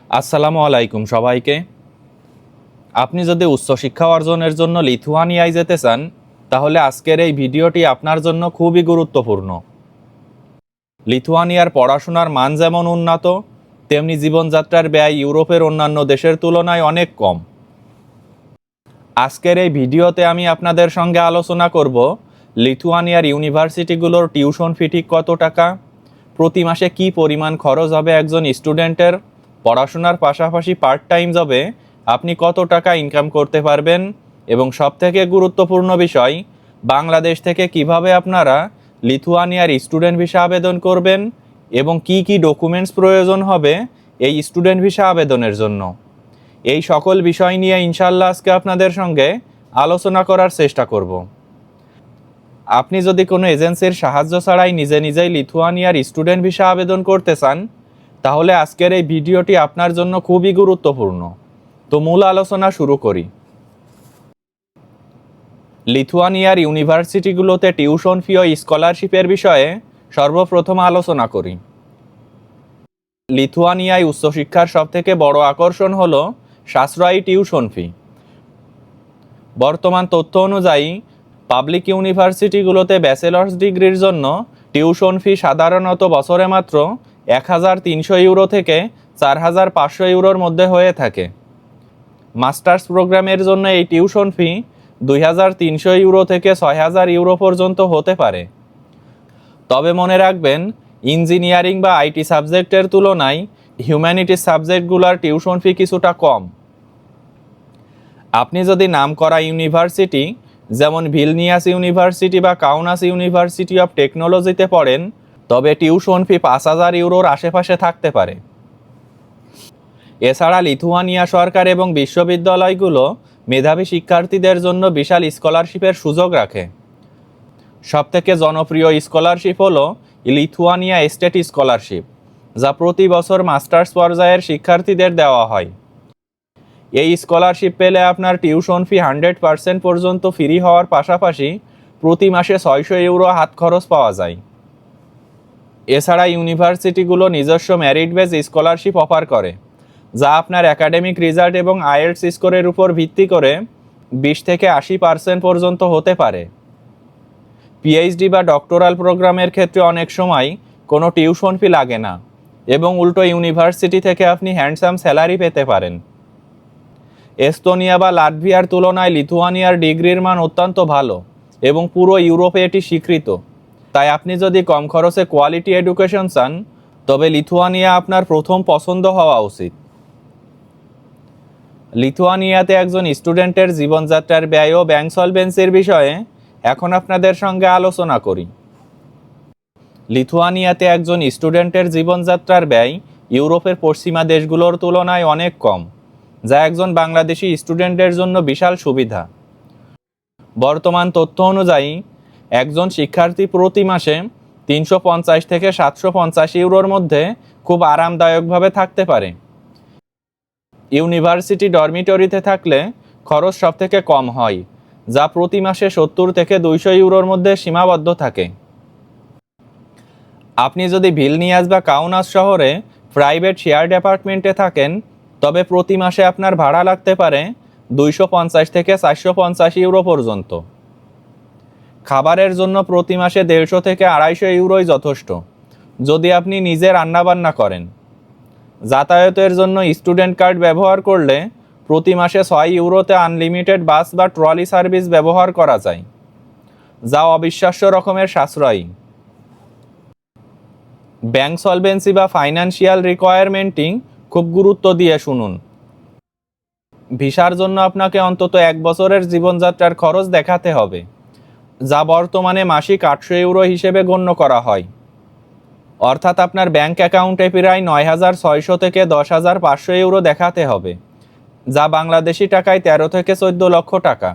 আসসালামু আলাইকুম সবাইকে। আপনি যদি উচ্চশিক্ষা অর্জনের জন্য লিথুয়ানিয়ায় যেতে চান, তাহলে আজকের এই ভিডিওটি আপনার জন্য খুবই গুরুত্বপূর্ণ। লিথুয়ানিয়ার পড়াশোনার মান যেমন উন্নত, তেমনি জীবনযাত্রার ব্যয় ইউরোপের অন্যান্য দেশের তুলনায় অনেক কম। আজকের এই ভিডিওতে আমি আপনাদের সঙ্গে আলোচনা করব লিথুয়ানিয়ার ইউনিভার্সিটিগুলোর টিউশন ফি ঠিক কত টাকা, প্রতি মাসে কী পরিমাণ খরচ হবে একজন স্টুডেন্টের, পড়াশোনার পাশাপাশি পার্ট টাইম জবে আপনি কত টাকা ইনকাম করতে পারবেন, এবং সবথেকে গুরুত্বপূর্ণ বিষয়, বাংলাদেশ থেকে কিভাবে আপনারা লিথুয়ানিয়ার স্টুডেন্ট ভিসা আবেদন করবেন এবং কি কি ডকুমেন্টস প্রয়োজন হবে এই স্টুডেন্ট ভিসা আবেদনের জন্য। এই সকল বিষয় নিয়ে ইনশাল্লাহ আজকে আপনাদের সঙ্গে আলোচনা করার চেষ্টা করব। আপনি যদি কোনো এজেন্সির সাহায্য ছাড়াই নিজে নিজেই লিথুয়ানিয়ার স্টুডেন্ট ভিসা আবেদন করতে চান, তাহলে আজকের এই ভিডিওটি আপনার জন্য খুবই গুরুত্বপূর্ণ। তো মূল আলোচনা শুরু করি। লিথুয়ানিয়ার ইউনিভার্সিটিগুলোতে টিউশন ফি ও স্কলারশিপের বিষয়ে সর্বপ্রথম আলোচনা করি। লিথুয়ানিয়ায় উচ্চশিক্ষার সবথেকে বড় আকর্ষণ হল সাশ্রয়ী টিউশন ফি। বর্তমান তথ্য অনুযায়ী পাবলিক ইউনিভার্সিটিগুলোতে ব্যাচেলার্স ডিগ্রির জন্য টিউশন ফি সাধারণত বছরে মাত্র 1,300 ইউরো থেকে 4,500 ইউরোর মধ্যে হয়ে থাকে। মাস্টার্স প্রোগ্রামের জন্য এই টিউশন ফি 2,300 ইউরো থেকে 6,000 ইউরো পর্যন্ত হতে পারে। তবে মনে রাখবেন, ইঞ্জিনিয়ারিং বা আইটি সাবজেক্টের তুলনায় হিউম্যানিটিস সাবজেক্টগুলোর টিউশন ফি কিছুটা কম। আপনি যদি নামকরা ইউনিভার্সিটি যেমন ভিলনিয়াস ইউনিভার্সিটি বা কাউনাস ইউনিভার্সিটি অফ টেকনোলজিতে পড়েন, তবে টিউশন ফি 5,000 ইউরোর আশেপাশে থাকতে পারে। এছাড়া লিথুয়ানিয়া সরকার এবং বিশ্ববিদ্যালয়গুলো মেধাবী শিক্ষার্থীদের জন্য বিশাল স্কলারশিপের সুযোগ রাখে। সবথেকে জনপ্রিয় স্কলারশিপ হলো লিথুয়ানিয়া স্টেট স্কলারশিপ, যা প্রতি বছর মাস্টার্স পর্যায়ের শিক্ষার্থীদের দেওয়া হয়। এই স্কলারশিপ পেলে আপনার টিউশন ফি 100% পর্যন্ত ফ্রি হওয়ার পাশাপাশি প্রতি মাসে 600 ইউরো হাত খরচ পাওয়া যায়। এছাড়া ইউনিভার্সিটিগুলো নিজস্ব মেরিট বেস স্কলারশিপ অফার করে, যা আপনার একাডেমিক রেজাল্ট এবং আইএলটিএস স্কোরের উপর ভিত্তি করে 20 থেকে 80% পর্যন্ত হতে পারে। পিএইচডি বা ডক্টরাল প্রোগ্রামের ক্ষেত্রে অনেক সময় কোনো টিউশন ফি লাগে না, এবং উল্টো ইউনিভার্সিটি থেকে আপনি হ্যান্ডসাম স্যালারি পেতে পারেন। এস্তোনিয়া বা লাটভিয়ার তুলনায় লিথুয়ানিয়ার ডিগ্রির মান অত্যন্ত ভালো এবং পুরো ইউরোপে এটি স্বীকৃত। তাই আপনি যদি কম খরচে কোয়ালিটি এডুকেশন চান, তবে লিথুয়ানিয়া আপনার প্রথম পছন্দ হওয়া উচিত। লিথুয়ানিয়াতে একজন স্টুডেন্টের জীবনযাত্রার ব্যয় ও ব্যাংক সলভেন্সির বিষয়ে এখন আপনাদের সঙ্গে আলোচনা করি। লিথুয়ানিয়াতে একজন স্টুডেন্টের জীবনযাত্রার ব্যয় ইউরোপের পশ্চিমা দেশগুলোর তুলনায় অনেক কম, যা একজন বাংলাদেশি স্টুডেন্টের জন্য বিশাল সুবিধা। বর্তমান তথ্য অনুযায়ী একজন শিক্ষার্থী প্রতি মাসে 350 থেকে 750 ইউরোর মধ্যে খুব আরামদায়কভাবে থাকতে পারে। ইউনিভার্সিটি ডরমিটরিতে থাকলে খরচ সবথেকে কম হয়, যা প্রতি মাসে 70 থেকে 200 ইউরোর মধ্যে সীমাবদ্ধ থাকে। আপনি যদি ভিলনিয়াস বা কাউনাস শহরে প্রাইভেট শেয়ার্ড অ্যাপার্টমেন্টে থাকেন, তবে প্রতি মাসে আপনার ভাড়া লাগতে পারে 250 থেকে 450 ইউরো পর্যন্ত। খাবারের জন্য প্রতি মাসে 150 থেকে 250 ইউরোই যথেষ্ট, যদি আপনি নিজে রান্নাবান্না করেন। যাতায়াতের জন্য স্টুডেন্ট কার্ড ব্যবহার করলে প্রতি মাসে 6 ইউরোতে আনলিমিটেড বাস বা ট্রলি সার্ভিস ব্যবহার করা যায়, যা অবিশ্বাস্য রকমের সাশ্রয়ী। ব্যাংক সলভেন্সি বা ফাইন্যান্সিয়াল রিকোয়ারমেন্টিং খুব গুরুত্ব দিয়ে শুনুন। ভিসার জন্য আপনাকে অন্তত 1 বছরের জীবনযাত্রার খরচ দেখাতে হবে, যা বর্তমানে মাসিক 800 ইউরো হিসেবে গণ্য করা হয়। অর্থাৎ আপনার ব্যাংক অ্যাকাউন্টে প্রায় 9,600 থেকে 10,500 ইউরো দেখাতে হবে, যা বাংলাদেশি টাকায় 13 থেকে 14 লক্ষ টাকা।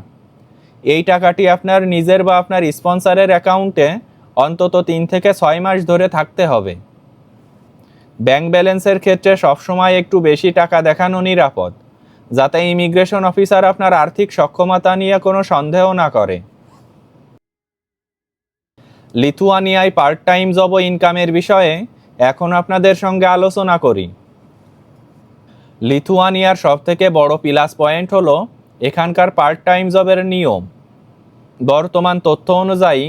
এই টাকাটি আপনার নিজের বা আপনার স্পন্সরের অ্যাকাউন্টে অন্তত 3 থেকে 6 মাস ধরে থাকতে হবে। ব্যাংক ব্যালেন্সের ক্ষেত্রে সবসময় একটু বেশি টাকা দেখানো নিরাপদ, যাতে ইমিগ্রেশন অফিসার আপনার আর্থিক সক্ষমতা নিয়ে কোনো সন্দেহ না করে। লিথুয়ানিয়ায় পার্ট টাইম জব ও ইনকামের বিষয়ে এখন আপনাদের সঙ্গে আলোচনা করি। লিথুয়ানিয়ার সবথেকে বড় প্লাস পয়েন্ট হলো এখানকার পার্ট টাইম জবের নিয়ম। বর্তমান তথ্য অনুযায়ী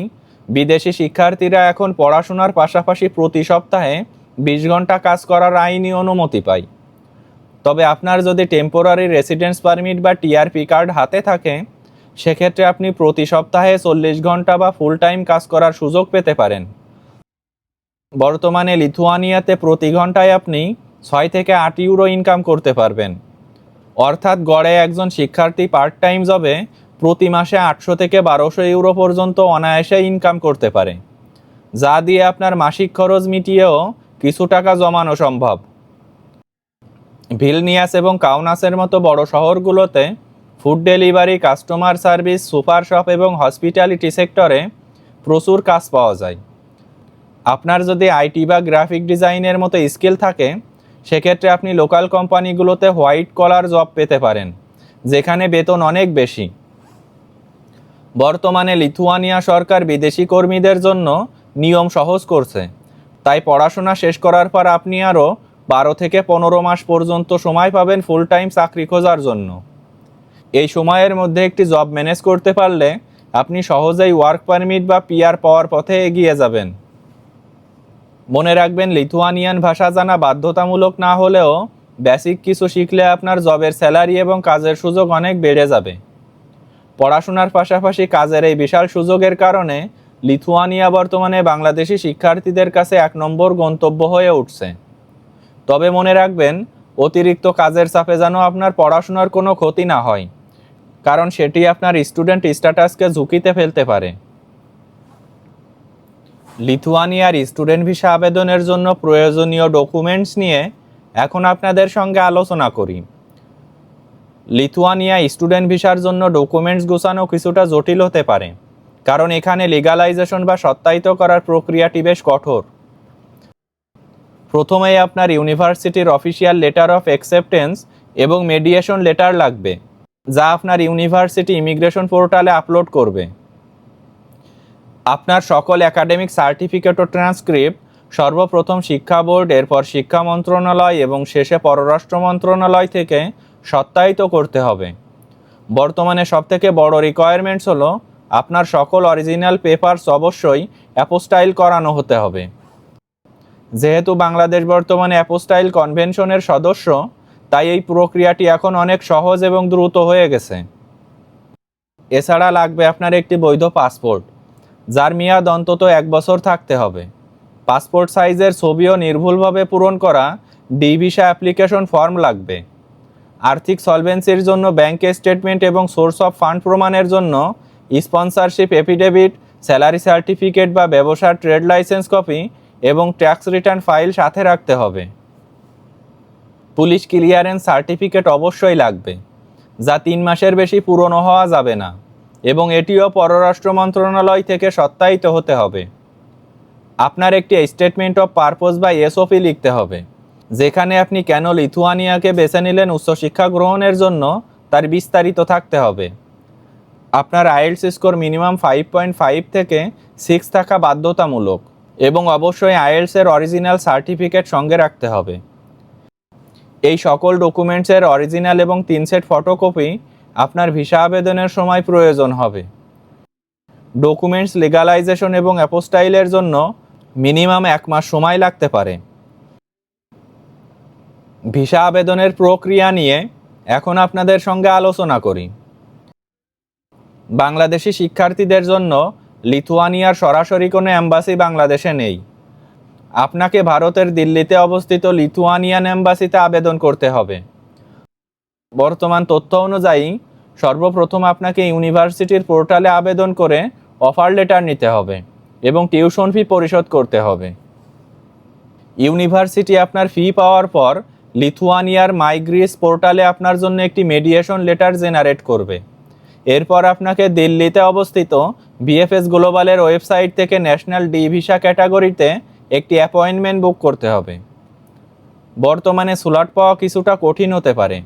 বিদেশি শিক্ষার্থীরা এখন পড়াশোনার পাশাপাশি প্রতি সপ্তাহে 20 ঘন্টা কাজ করার আইনি অনুমতি পায়। তবে আপনার যদি টেম্পোরারি রেসিডেন্স পারমিট বা টিআরপি কার্ড হাতে থাকে, সেক্ষেত্রে আপনি প্রতি সপ্তাহে 40 ঘন্টা বা ফুল টাইম কাজ করার সুযোগ পেতে পারেন। বর্তমানে লিথুয়ানিয়াতে প্রতি ঘন্টায় আপনি 6 থেকে 8 ইউরো ইনকাম করতে পারবেন। অর্থাৎ গড়ে একজন শিক্ষার্থী পার্ট টাইম জবে প্রতি মাসে 800 থেকে 1200 ইউরো পর্যন্ত অনায়াসে ইনকাম করতে পারে, যা দিয়ে আপনার মাসিক খরচ মিটিয়েও কিছু টাকা জমানো সম্ভব। ভিলনিয়াস এবং কাউনাসের মতো বড় শহরগুলোতে food delivery, customer service, super shop এবং হসপিটালিটি সেক্টরে প্রচুর কাজ পাওয়া যায়। আপনার যদি আইটি বা গ্রাফিক ডিজাইনের মতো স্কিল থাকে, সেক্ষেত্রে আপনি লোকাল কোম্পানিগুলোতে হোয়াইট কলার জব পেতে পারেন, যেখানে বেতন অনেক বেশি। বর্তমানে লিথুয়ানিয়া সরকার বিদেশি কর্মীদের জন্য নিয়ম সহজ করছে, তাই পড়াশোনা শেষ করার পর আপনি আরও 12 থেকে 15 মাস পর্যন্ত সময় পাবেন ফুল টাইম চাকরি খোঁজার জন্য। এই সময়ের মধ্যে একটি জব ম্যানেজ করতে পারলে আপনি সহজেই ওয়ার্ক পারমিট বা পিআর পাওয়ার পথে এগিয়ে যাবেন। মনে রাখবেন, লিথুয়ানিয়ান ভাষা জানা বাধ্যতামূলক না হলেও বেসিক কিছু শিখলে আপনার জবের স্যালারি এবং কাজের সুযোগ অনেক বেড়ে যাবে। পড়াশোনার পাশাপাশি কাজের এই বিশাল সুযোগের কারণে লিথুয়ানিয়া বর্তমানে বাংলাদেশি শিক্ষার্থীদের কাছে 1 নম্বর গন্তব্য হয়ে উঠছে। তবে মনে রাখবেন, অতিরিক্ত কাজের চাপে যেন আপনার পড়াশোনার কোনো ক্ষতি না হয়, কারণ সেটি আপনার স্টুডেন্ট স্ট্যাটাসকে ঝুঁকিতে ফেলতে পারে। লিথুয়ানিয়ার স্টুডেন্ট ভিসা আবেদনের জন্য প্রয়োজনীয় ডকুমেন্টস নিয়ে এখন আপনাদের সঙ্গে আলোচনা করি। লিথুয়ানিয়া স্টুডেন্ট ভিসার জন্য ডকুমেন্টস গোছানো কিছুটা জটিল হতে পারে, কারণ এখানে লিগালাইজেশন বা সত্যায়িত করার প্রক্রিয়াটি বেশ কঠোর। প্রথমেই আপনার ইউনিভার্সিটির অফিসিয়াল লেটার অফ অ্যাকসেপ্টেন্স এবং মেডিয়েশন লেটার লাগবে, যা আপনার ইউনিভার্সিটি ইমিগ্রেশন পোর্টালে আপলোড করবে। আপনার সকল একাডেমিক সার্টিফিকেট ও ট্রান্সক্রিপ্ট সর্বপ্রথম শিক্ষা বোর্ড, এরপর শিক্ষা মন্ত্রণালয় এবং শেষে পররাষ্ট্র মন্ত্রণালয় থেকে সত্যায়িত করতে হবে। বর্তমানে সবথেকে বড় রিকোয়ারমেন্টস হলো আপনার সকল অরিজিনাল পেপারস অবশ্যই অ্যাপোস্টাইল করানো হতে হবে। যেহেতু বাংলাদেশ বর্তমানে অ্যাপোস্টাইল কনভেনশনের সদস্য, তাই এই প্রক্রিয়াটি এখন অনেক সহজ এবং দ্রুত হয়ে গেছে। এছাড়া লাগবে আপনার একটি বৈধ পাসপোর্ট, যার মেয়াদ অন্তত 1 বছর থাকতে হবে। পাসপোর্ট সাইজের ছবিও নির্ভুলভাবে পূরণ করা ডি ভিসা অ্যাপ্লিকেশন ফর্ম লাগবে। আর্থিক সলভেন্সির জন্য ব্যাংক স্টেটমেন্ট এবং সোর্স অফ ফান্ড প্রমাণের জন্য স্পন্সরশিপ এফিডেভিট, স্যালারি সার্টিফিকেট বা ব্যবসার ট্রেড লাইসেন্স কপি এবং ট্যাক্স রিটার্ন ফাইল সাথে রাখতে হবে। পুলিশ ক্লিয়ারেন্স সার্টিফিকেট অবশ্যই লাগবে, যা 3 মাসের বেশি পুরনো হওয়া যাবে না, এবং এটিও পররাষ্ট্র মন্ত্রণালয় থেকে সত্যায়িত হতে হবে। আপনার একটি স্টেটমেন্ট অফ পারপোজ বা এসওপি লিখতে হবে, যেখানে আপনি কেন লিথুয়ানিয়াকে বেছে নিলেন উচ্চশিক্ষা গ্রহণের জন্য তার বিস্তারিত থাকতে হবে। আপনার আইএলটিএস স্কোর মিনিমাম 5.5 থেকে 6 থাকা বাধ্যতামূলক, এবং অবশ্যই আইএলটিএস অরিজিনাল সার্টিফিকেট সঙ্গে রাখতে হবে। এই সকল ডকুমেন্টসের অরিজিনাল এবং 3 সেট ফটোকপি আপনার ভিসা আবেদনের সময় প্রয়োজন হবে। ডকুমেন্টস লিগালাইজেশন এবং অ্যাপোস্টাইলের জন্য মিনিমাম 1 মাস সময় লাগতে পারে। ভিসা আবেদনের প্রক্রিয়া নিয়ে এখন আপনাদের সঙ্গে আলোচনা করি। বাংলাদেশি শিক্ষার্থীদের জন্য লিথুয়ানিয়ার সরাসরি কোনো এম্বাসি বাংলাদেশে নেই। আপনাকে ভারতের দিল্লিতে অবস্থিত লিথুয়ানিয়ান এম্বাসিতে আবেদন করতে হবে। বর্তমান তথ্য অনুযায়ী সর্বপ্রথম আপনাকে ইউনিভার্সিটির পোর্টালে আবেদন করে অফার লেটার নিতে হবে এবং টিউশন ফি পরিশোধ করতে হবে। ইউনিভার্সিটি আপনার ফি পাওয়ার পর লিথুয়ানিয়ার মাইগ্রিস পোর্টালে আপনার জন্য একটি মেডিয়েশন লেটার জেনারেট করবে। এরপর আপনাকে দিল্লিতে অবস্থিত বিএফএস গ্লোবালের ওয়েবসাইট থেকে ন্যাশনাল ডি ভিসা ক্যাটাগরিতে একটি অ্যাপয়েন্টমেন্ট বুক করতে হবে। বর্তমানে স্লট পাওয়া কিছুটা কঠিন হতে পারে,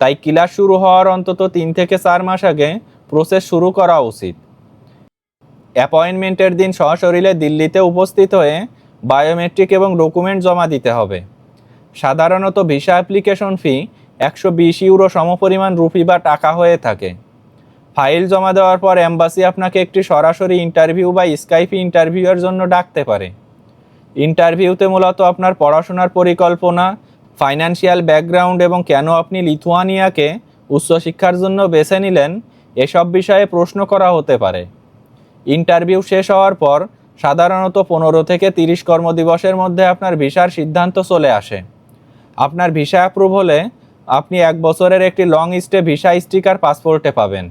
তাই ক্লাস শুরু হওয়ার অন্তত 3 থেকে 4 মাস আগে প্রসেস শুরু করা উচিত। অ্যাপয়েন্টমেন্টের দিন সশরীরে দিল্লিতে উপস্থিত হয়ে বায়োমেট্রিক এবং ডকুমেন্ট জমা দিতে হবে। সাধারণত ভিসা অ্যাপ্লিকেশন ফি 120 ইউরো সমপরিমাণ রুপি বা টাকা হয়ে থাকে। ফাইল জমা দেওয়ার পর এম্বাসি আপনাকে একটি সরাসরি ইন্টারভিউ বা স্কাইপি ইন্টারভিউয়ের জন্য ডাকতে পারে। ইন্টারভিউতে মূলত আপনার পড়াশোনার পরিকল্পনা, ফাইন্যান্সিয়াল ব্যাকগ্রাউন্ড এবং কেন আপনি লিথুয়ানিয়াকে উচ্চশিক্ষার জন্য বেছে নিলেন এসব বিষয়ে প্রশ্ন করা হতে পারে। ইন্টারভিউ শেষ হওয়ার পর সাধারণত 15 থেকে 30 কর্মদিবসের মধ্যে আপনার ভিসার সিদ্ধান্ত চলে আসে। আপনার ভিসা অ্যাপ্রুভ হলে আপনি 1 বছরের একটি লং স্টে ভিসা স্টিকার পাসপোর্টে পাবেন।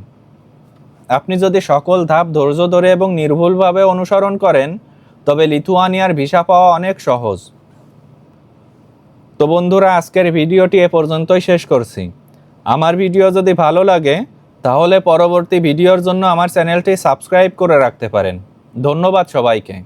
আপনি যদি সকল ধাপ ধৈর্য ধরে এবং নির্ভুলভাবে অনুসরণ করেন তবে লিথুয়ানিয়ার ভিসা পাওয়া অনেক সহজ। তো বন্ধুরা, আজকের ভিডিওটি এ পর্যন্তই শেষ করছি। আমার ভিডিও যদি ভালো লাগে তাহলে পরবর্তী ভিডিওর জন্য আমার চ্যানেলটি সাবস্ক্রাইব করে রাখতে পারেন। ধন্যবাদ সবাইকে।